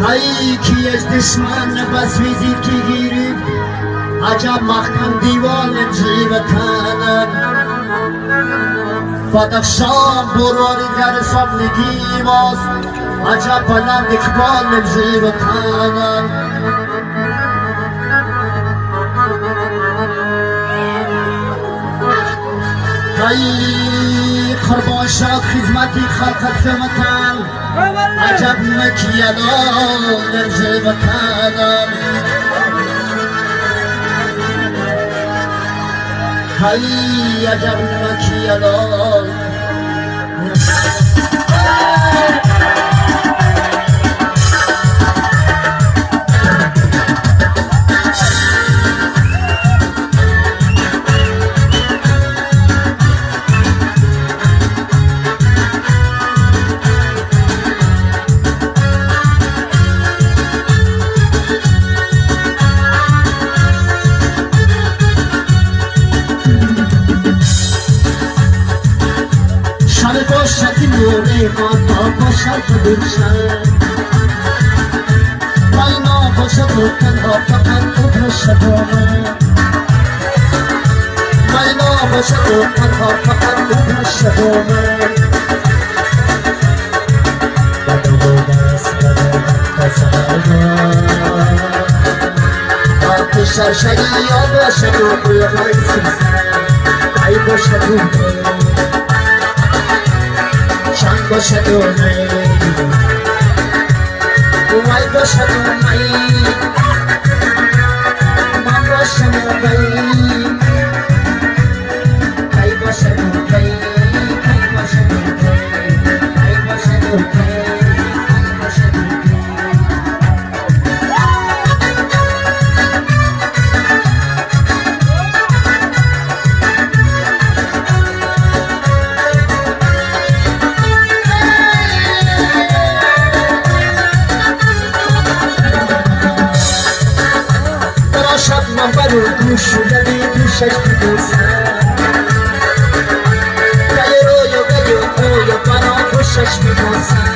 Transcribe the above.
هایی کی از دشمن بس ویزید کی گیرید عجب محکم دیوان جیوتانم بدخشان براری گر سامنگی ماست عجب بلند اقبال جیوتانم هایی قربان شد خدمتی خلقت خدمتان عجب مکیدان جیوتانم هایی عجب مکیدان باشد برشد مینا باشد و تنها فقط تو باشد مینا باشد و تنها فقط تو باشد بدو دست آت شرشری یا باشد و قیقای سیزن ای باشد و شان باشد و می وای باشد و می من باشم و می کی باشد و کی کی باشد و کی کی باشد و کی کی باشد و کی برو گوش شدنی دوشش بگوزن گیرو یا گیو یا برا خوشش بگوزن